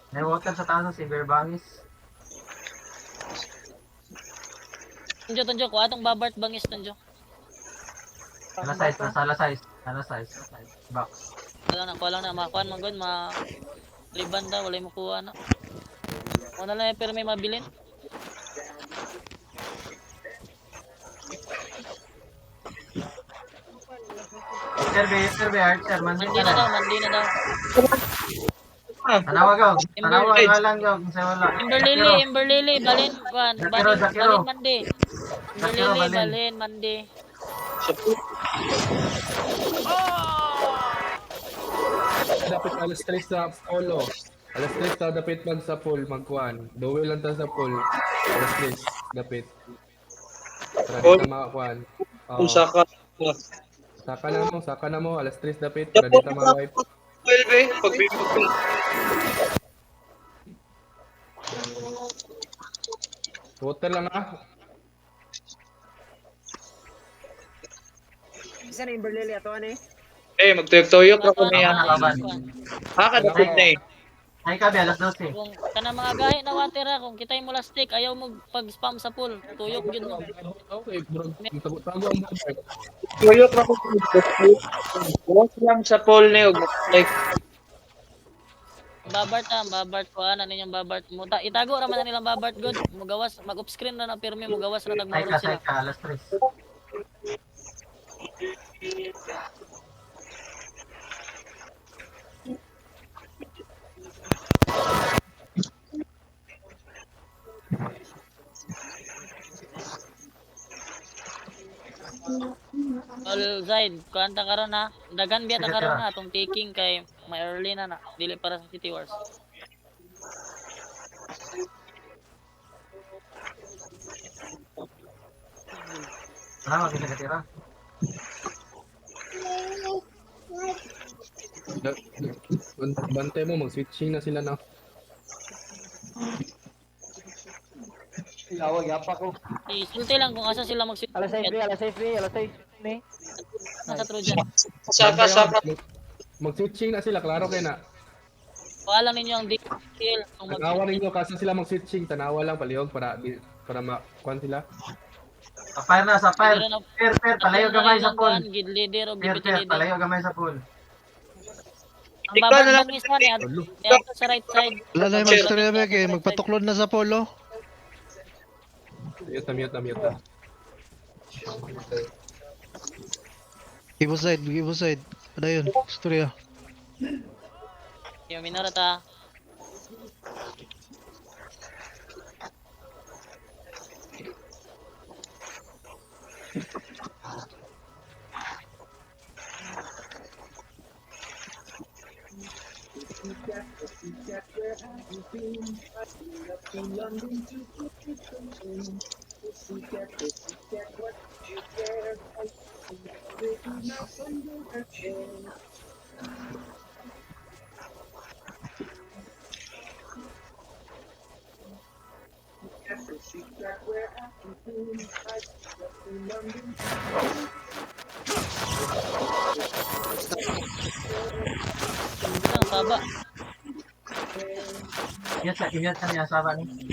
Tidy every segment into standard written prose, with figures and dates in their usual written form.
May water sa taas si Bear Bangis. Tunjo, kuha atong babart bangis tunjo. Nasa size. Box. Kuha lang na, makuha man gud, liban daw, wala mo kuha na. Muna lang pero may mabilin. Sir, Archer, Mandi na daw. Tanawa nga lang daw, kung sa'yo wala. Ember Lily, balin, Zakiro. balin mandi. Ember Zakiro, Lily, balin. balin, mandi. Dapat alas 3 sa polo. Alas 3 ta dapat mag sa pool, magkuan. Duwe lang ta sa pool. Alas 3 dapat. Para di ta makakuan. Usa ka. Saka na mo, alas 3 dapat para di ta ma-wipe. 12 pagbibig. Water lang ah. Isa na yung Berlili ato ano eh. Magtuyok-tuyok ako niya. Kadapit na eh. Ay ka, alas 12. Kung kana mga gahi na water ha, kung kitay mo lastik, ayaw mo pag-spam sa pool. Tuyok yun mo. Okay, bro. Tago ang babay. Tuyok ako. Huwag lang sa pool na yun. Like, Babart ko ana ninyong babart mo. Itago ra man na nilang babart good. Mugawas mag-off screen na na pirmi mugawas na nagmahurot sila. Alas 3. All Zaid, kuanta karon ha. Dagan biya ta karon na atong taking kay may early na dili para sa City Wars. Salamat, kita. Bantay mo, mag-switching na sila na. Lawag yapa ko. Isulti lang kung asa sila mag-sit. Alas 6 ni. Nasa Trojan. saka. Mag-switching na sila, klaro kayo na. Kuha lang ninyo ang kill kung Tanawa ninyo kasi sila mag-switching, tanawa lang palihog para makuan sila. Sa fire. Per, palayo gamay sa pool. Gid leader o Per, gibiti leader. palayo gamay sa pool. Ang babad lang isa ni ato sa right side. Wala na yung mag-story na kay magpatuklod na sa polo. Mute na. Give side. Ano yun? Storya. Yung minora ta. Ang saba. Ingat sa niya, sabi ni.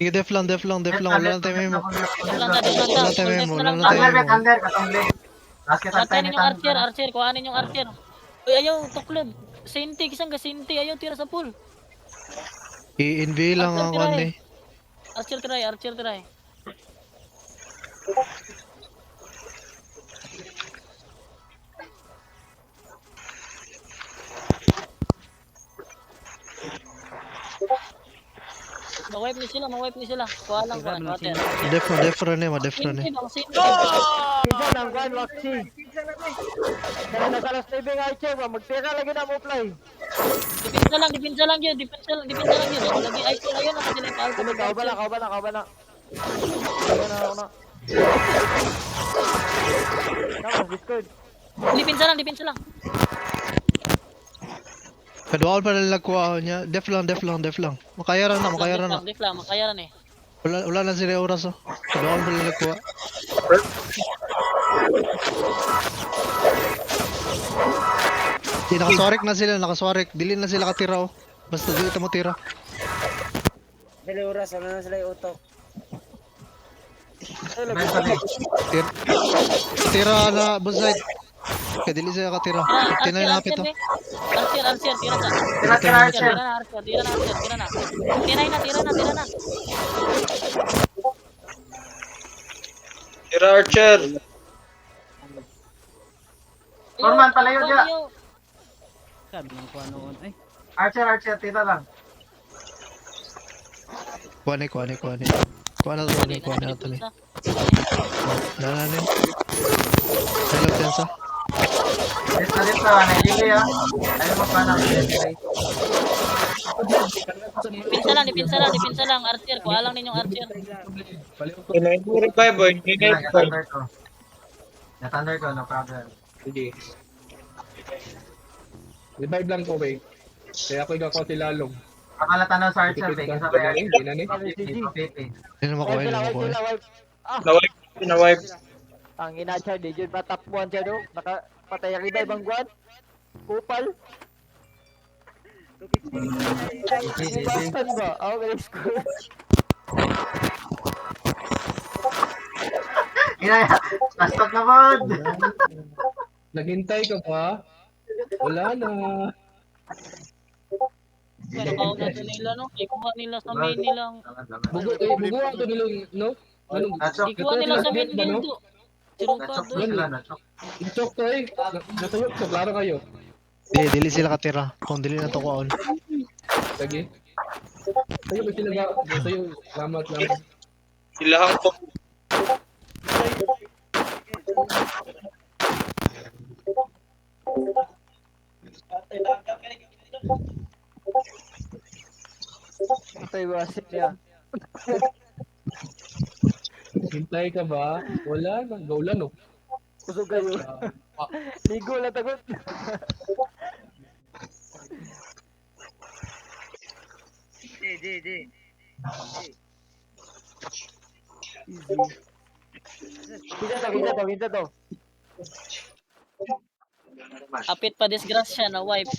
Sige, def lang. Wala na tayo mo. Under, katumble. Basket ang Kuhanin yung archer. Kuhanin yung archer. Uy, ayaw, tuklob. Sinti, kisang gasinti. Ayaw, tira sa pool. I-NV lang ako ni. Archer try. Ma-wipe ni sila. Kuha lang, water. Def na. Sinti bang, sinti. Pinsan ang kwan, Waxy. Kaya nasa alas 9 nga i-check ba, magtira lagi na mo play. Dipinsa lang yun. Ako lagi ay ko ayun ako din pa. Kami, kau ba na. Kaya na ako na. Tama, Discord. Dipinsa lang. Kadual pa nila kuha niya. Def lang. Makayaran na. Makayaran eh. Wala na sila oras oh. Kadual pa nila kuha. Di nakaswarik. Dili na sila katira oh. Basta dili mo tira. Dali oras, ano na sila yung utok. Tira na bonsai. Kaya dili sila katira. Tinay na pito. Archer, tira sa. Tira, Archer. Tira na. Tira na. Tira Archer. Norman, palayo dyan. Sabi ng kuha noon. Ay, Archer, tira lang. Kuha na to ni. Dala ni. Hello Tensa. Dito, nagigili ah. Ayaw mo pa na. Dipinsa lang. Archer, kuha lang ninyong Archer. Hindi revive boy. Hindi revive. Na-thunder ko, no problem. Sige. Revive lang ko, wait. Kaya ako ikaw si Lalong. Akala tanong sa Archer, Tipid isa ka. pa yan. Hindi na ni. Hindi na makuha. Wipe. Nawipe. Ang ina-charge, di dyan pa top 1 siya do. Nakapatay ang revive ang guwan. Kupal. Bastan ba? Ako galing school. Pastok na bod! Naghintay ka pa? Wala na. Nakakaw na nila no. Ikuha nila sa main nilang. Buguan to nilong, no? Anong? Ikuha nila sa main nila do. Nachok Sirupado. sila, nachok. Ichok to eh. Natuyok to, klaro kayo. Dili sila katira. Kung dili na to kuhaon. Sige. Sa'yo ba sila ba? Sa'yo, salamat. Ilahang po. Patay ba siya? Hintay ka ba? Wala na. Gaulan, no? Kusog kayo. Ligo lang tagot. Pinta to. Apit pa disgrasya na wipe.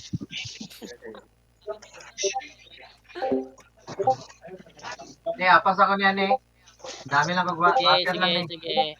Apas ako niyan eh. Dami lang kagwa. Aker lang eh. Sige.